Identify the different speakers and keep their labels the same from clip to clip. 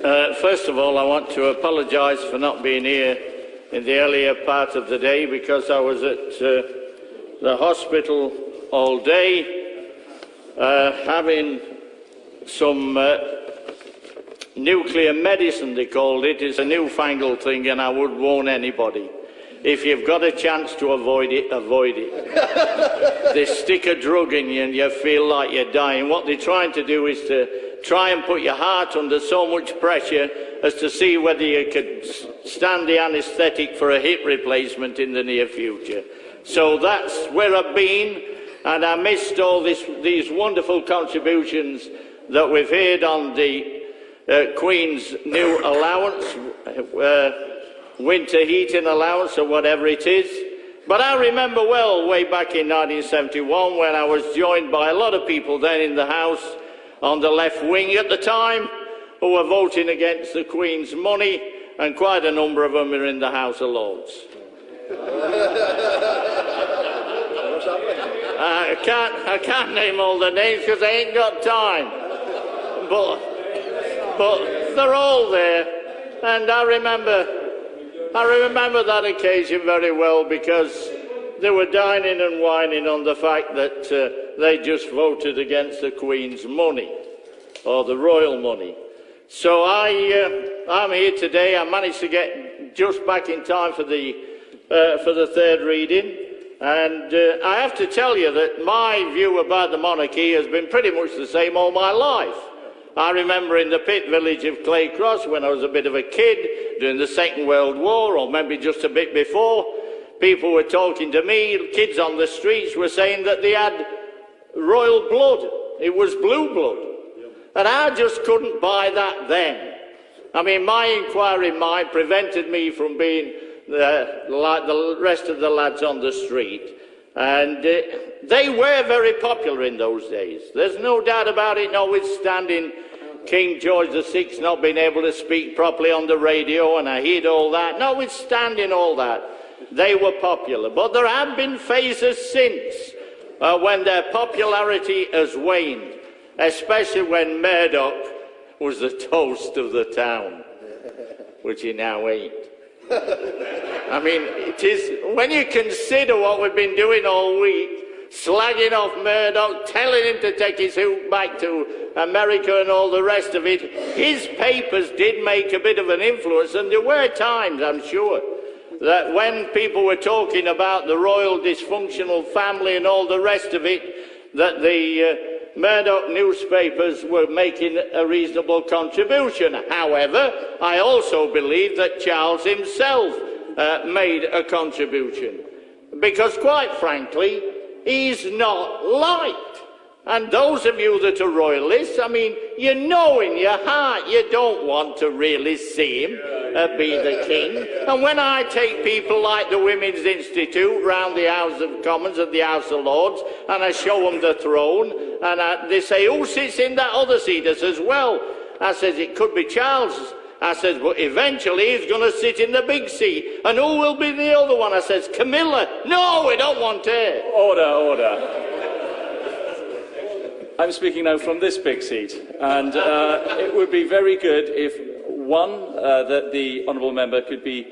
Speaker 1: First of all, I want to apologise for not being here in the earlier part of the day because I was at the hospital all day having some nuclear medicine, they called it. It's a newfangled thing, and I would warn anybody. If you've got a chance to avoid it, avoid it. They stick a drug in you and you feel like you're dying. What they're trying to do is to try and put your heart under so much pressure as to see whether you could stand the anaesthetic for a hip replacement in the near future. So that's where I've been, and I missed all these wonderful contributions that we've heard on the Queen's new allowance, winter heating allowance or whatever it is. But I remember well way back in 1971 when I was joined by a lot of people then in the House on the left wing at the time who were voting against the Queen's money, and quite a number of them are in the House of Lords. I can't name all the names because I ain't got time. But they're all there, and I remember that occasion very well because they were dining and whining on the fact that they just voted against the Queen's money, or the royal money. So I'm here today. I managed to get just back in time for the third reading, and I have to tell you that my view about the monarchy has been pretty much the same all my life. I remember in the pit village of Claycross when I was a bit of a kid during the Second World War, or maybe just a bit before, people were talking to me, kids on the streets were saying that they had royal blood. It was blue blood. And I just couldn't buy that then. I mean, my inquiring mind prevented me from being like the rest of the lads on the street. And they were very popular in those days. There's no doubt about it, notwithstanding King George VI not being able to speak properly on the radio, and I heard all that. Notwithstanding all that, they were popular. But there have been phases since when their popularity has waned, especially when Murdoch was the toast of the town, which he now ain't. I mean, it is, when you consider what we've been doing all week, slagging off Murdoch, telling him to take his hook back to America and all the rest of it, his papers did make a bit of an influence, and there were times, I'm sure, that when people were talking about the royal dysfunctional family and all the rest of it, that the Murdoch newspapers were making a reasonable contribution. However, I also believe that Charles himself made a contribution, because quite frankly, he's not liked. And those of you that are royalists, I mean, you know in your heart you don't want to really see him be the king. And when I take people like the Women's Institute round the House of Commons and the House of Lords, and I show them the throne, and they say, who sits in that other seat? I says, well, I says, it could be Charles. I says, but eventually he's going to sit in the big seat. And who will be the other one? I says, Camilla. No, we don't want her.
Speaker 2: Order. I'm speaking now from this big seat, and it would be very good if, one, that the honourable member could be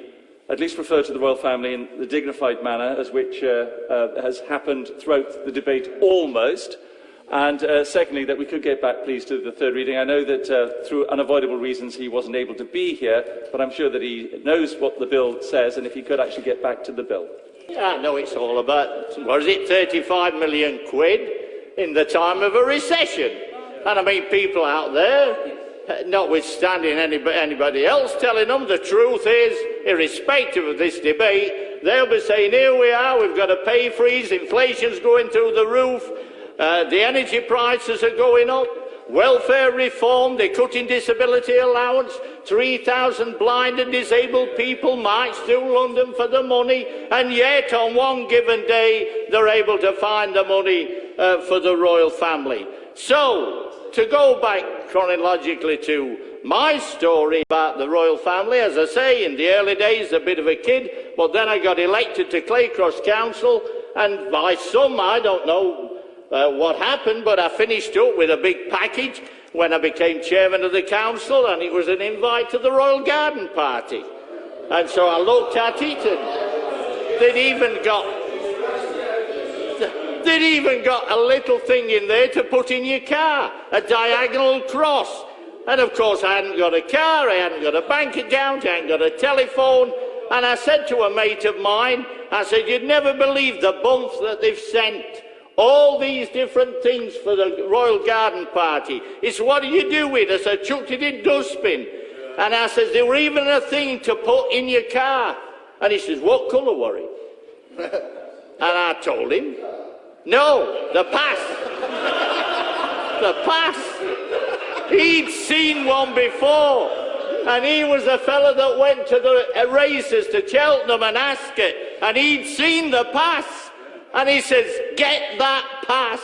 Speaker 2: at least referred to the royal family in the dignified manner as which has happened throughout the debate almost, and secondly, that we could get back, please, to the third reading. I know that through unavoidable reasons he wasn't able to be here, but I'm sure that he knows what the bill says, and if he could actually get back to the bill.
Speaker 1: Yeah, I know it's all about, what is it, 35 million quid in the time of a recession. And I mean, people out there, notwithstanding anybody else telling them, the truth is, irrespective of this debate, they'll be saying, here we are, we've got a pay freeze, inflation's going through the roof, the energy prices are going up, welfare reform, they're cutting disability allowance, 3,000 blind and disabled people march through London for the money, and yet on one given day they're able to find the money for the royal family. So, to go back chronologically to my story about the royal family, as I say, in the early days, a bit of a kid, but then I got elected to Claycross Council, and by some, I don't know what happened, but I finished up with a big package when I became chairman of the council, and it was an invite to the Royal Garden Party. And so I looked at it, and they'd even got a little thing in there to put in your car, a diagonal cross. And of course I hadn't got a car, I hadn't got a bank account, I hadn't got a telephone. And I said to a mate of mine, I said, you'd never believe the bump that they've sent. All these different things for the Royal Garden Party. He said, what do you do with it? I said, chucked it in dustbin. And I said, there were even a thing to put in your car. And he says, what colour were it? And I told him, no, the pass. The pass. He'd seen one before. And he was a fella that went to the races to Cheltenham and Ascot. And he'd seen the pass. And he says, get that pass.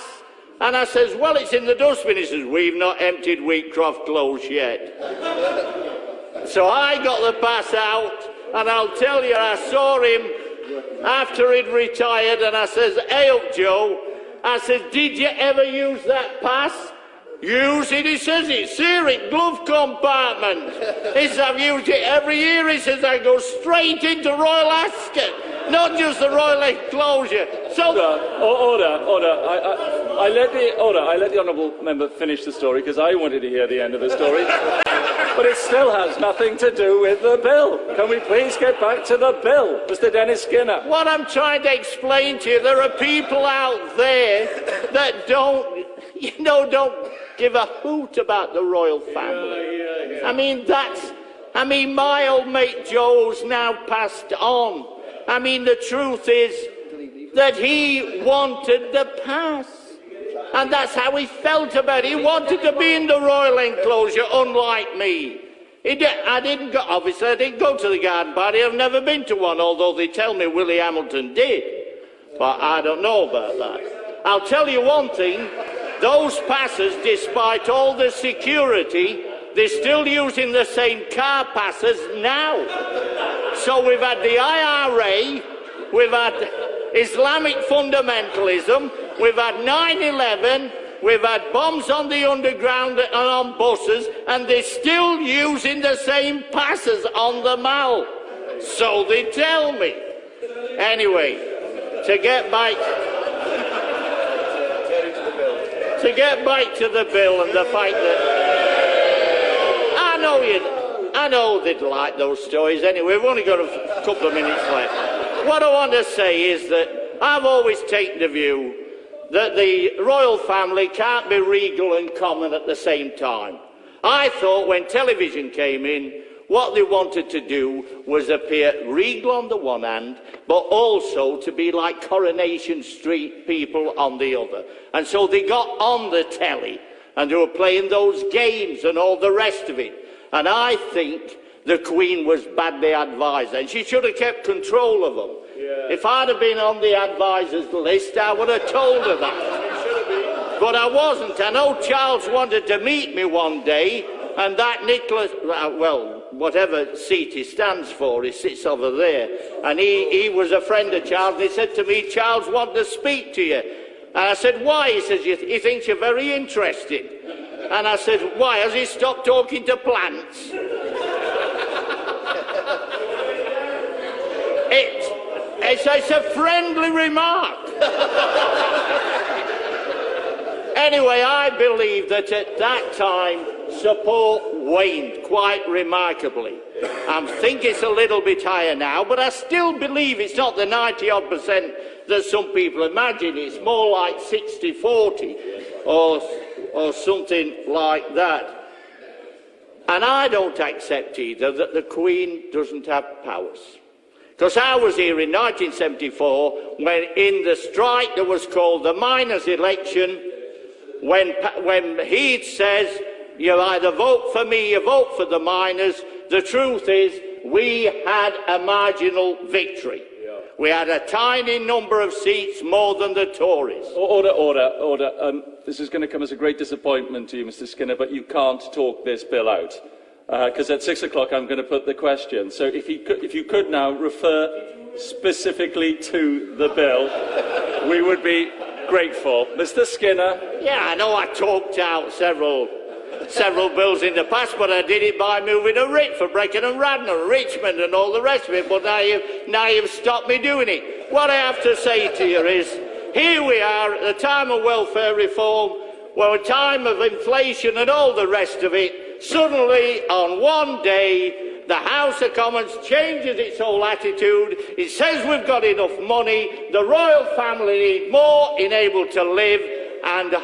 Speaker 1: And I says, well, it's in the dustbin. He says, we've not emptied Wheatcroft Close yet. So I got the pass out, and I'll tell you, I saw him after he'd retired, and I says, hey up, Joe. I says, did you ever use that pass? Use it, he says, it's here in glove compartment. He says, I've used it every year. He says, I go straight into Royal Ascot, not just the Royal Enclosure. So
Speaker 2: Order. I let the honourable member finish the story because I wanted to hear the end of the story. But it still has nothing to do with the bill. Can we please get back to the bill, Mr. Dennis Skinner?
Speaker 1: What I'm trying to explain to you, there are people out there that don't give a hoot about the royal family. I mean, my old mate Joe's now passed on. I mean, the truth is that he wanted the pass. And that's how he felt about it. He wanted to be in the royal enclosure, unlike me. I didn't go to the garden party. I've never been to one, although they tell me Willie Hamilton did. But I don't know about that. I'll tell you one thing. Those passes, despite all the security, they're still using the same car passes now. So we've had the IRA, we've had Islamic fundamentalism, we've had 9/11, we've had bombs on the underground and on buses, and they're still using the same passes on the Mall. So they tell me. Anyway, to get back to the bill and the fact that I know they'd like those stories anyway. We've only got a couple of minutes left. What I want to say is that I've always taken the view that the royal family can't be regal and common at the same time. I thought when television came in, what they wanted to do was appear regal on the one hand, but also to be like Coronation Street people on the other. And so they got on the telly, and they were playing those games and all the rest of it. And I think the Queen was badly advised, and she should have kept control of them. Yeah. If I'd have been on the advisors list, I would have told her that. But I wasn't. I know Charles wanted to meet me one day, and that Nicholas, whatever seat he stands for, he sits over there. And he was a friend of Charles, and he said to me, Charles wants to speak to you. And I said, why? He says, he thinks you're very interesting. And I said, why? Has he stopped talking to plants? It's a friendly remark. Anyway, I believe that at that time, support waned quite remarkably. I think it's a little bit higher now, but I still believe it's not the 90-odd% that some people imagine. It's more like 60-40 or something like that. And I don't accept either that the Queen doesn't have powers. Because I was here in 1974 when in the strike that was called the miners' election, when Heath says, you either vote for me, you vote for the miners, the truth is we had a marginal victory. Yeah. We had a tiny number of seats more than the Tories.
Speaker 2: Order. This is going to come as a great disappointment to you, Mr. Skinner, but you can't talk this bill out. Because at 6 o'clock I'm going to put the question. So if you could now refer specifically to the bill, we would be grateful. Mr. Skinner.
Speaker 1: Yeah, I know I talked out several several bills in the past, but I did it by moving a writ for Brecon and Radnor, Richmond and all the rest of it, but now you've stopped me doing it. What I have to say to you is, here we are at the time of welfare reform, well, a time of inflation and all the rest of it. Suddenly, on one day, the House of Commons changes its whole attitude. It says we've got enough money, the royal family need more in able to live, and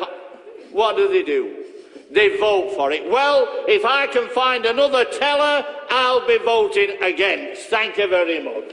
Speaker 1: what do? They vote for it. Well, if I can find another teller, I'll be voting against. Thank you very much.